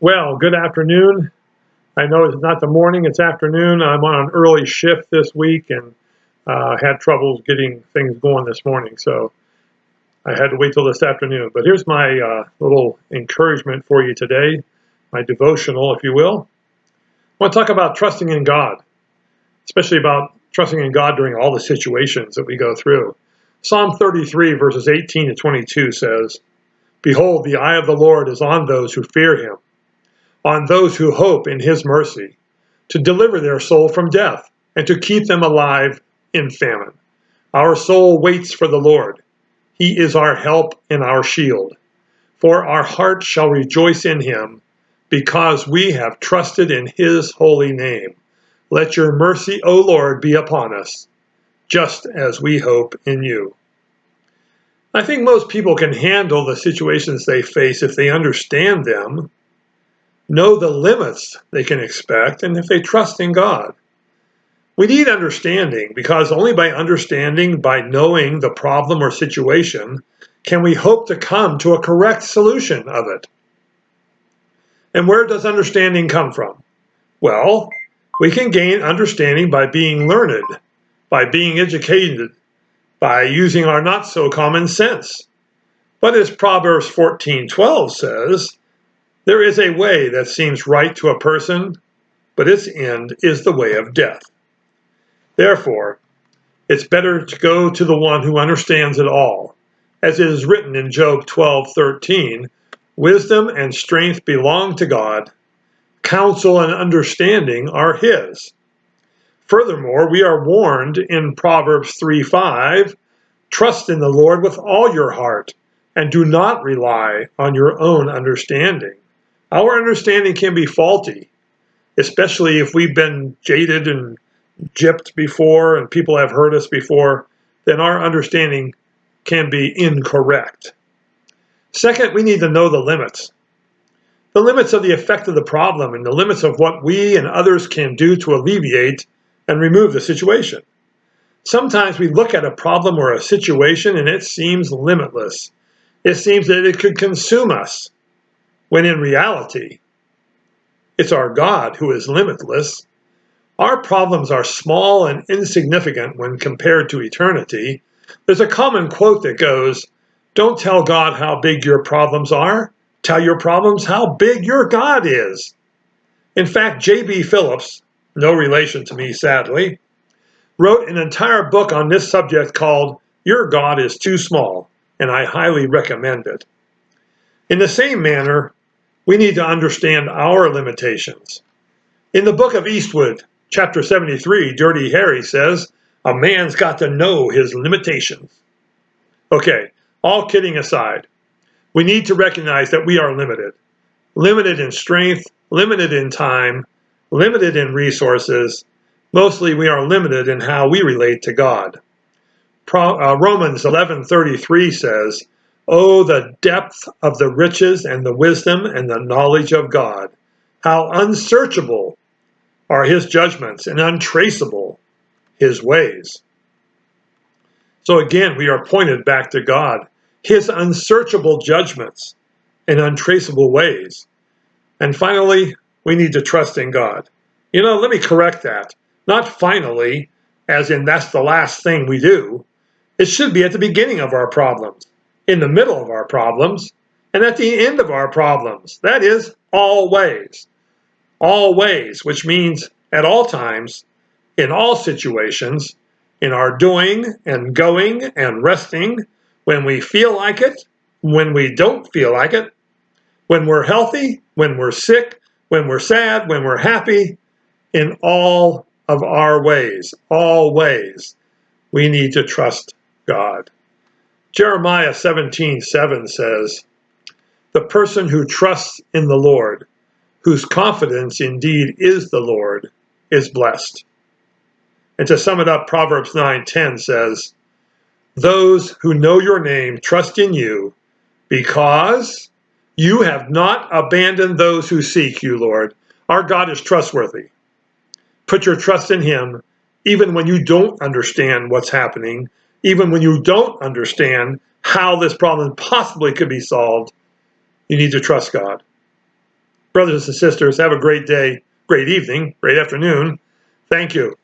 Well, good afternoon. I know it's not the morning, it's afternoon. I'm on an early shift this week and had troubles getting things going this morning, so I had to wait till this afternoon. But here's my little encouragement for you today, my devotional, if you will. I want to talk about trusting in God, especially about trusting in God during all the situations that we go through. Psalm 33, verses 18 to 22 says, "Behold, the eye of the Lord is on those who fear him, on those who hope in his mercy, to deliver their soul from death, and to keep them alive in famine. Our soul waits for the Lord. He is our help and our shield. For our heart shall rejoice in him, because we have trusted in his holy name. Let your mercy, O Lord, be upon us, just as we hope in you." I think most people can handle the situations they face if they understand them, know the limits they can expect, and if they trust in God. We need understanding because only by understanding, by knowing the problem or situation, can we hope to come to a correct solution of it. And where does understanding come from? Well, we can gain understanding by being learned, by being educated, by using our not so common sense. But as Proverbs 14:12 says, there is a way that seems right to a person, but its end is the way of death. Therefore, it's better to go to the one who understands it all. As it is written in Job 12:13, wisdom and strength belong to God, counsel and understanding are his. Furthermore, we are warned in Proverbs 3:5, trust in the Lord with all your heart, and do not rely on your own understanding. Our understanding can be faulty, especially if we've been jaded and gypped before and people have hurt us before, then our understanding can be incorrect. Second, we need to know the limits. The limits of the effect of the problem and the limits of what we and others can do to alleviate and remove the situation. Sometimes we look at a problem or a situation and it seems limitless. It seems that it could consume us, when in reality, it's our God who is limitless. Our problems are small and insignificant when compared to eternity. There's a common quote that goes, "Don't tell God how big your problems are. Tell your problems how big your God is." In fact, J.B. Phillips, no relation to me sadly, wrote an entire book on this subject called "Your God is Too Small," and I highly recommend it. In the same manner, we need to understand our limitations. In the book of Eastwood, chapter 73, Dirty Harry says, a man's got to know his limitations. Okay, all kidding aside, we need to recognize that we are limited. Limited in strength, limited in time, limited in resources. Mostly we are limited in how we relate to God. Romans 11:33 says, "Oh, the depth of the riches and the wisdom and the knowledge of God! How unsearchable are his judgments and untraceable his ways." So again, we are pointed back to God, his unsearchable judgments and untraceable ways. And finally, we need to trust in God. Let me correct that. Not finally, as in that's the last thing we do. It should be at the beginning of our problems, in the middle of our problems, and at the end of our problems. That is, always. Always, which means at all times, in all situations, in our doing and going and resting, when we feel like it, when we don't feel like it, when we're healthy, when we're sick, when we're sad, when we're happy, in all of our ways, always, we need to trust God. Jeremiah 17:7 says, "The person who trusts in the Lord, whose confidence indeed is the Lord, is blessed." And to sum it up, Proverbs 9:10 says, "Those who know your name trust in you, because you have not abandoned those who seek you, Lord." Our God is trustworthy. Put your trust in him, even when you don't understand what's happening, even when you don't understand how this problem possibly could be solved. You need to trust God. Brothers and sisters, have a great day, great evening, great afternoon. Thank you.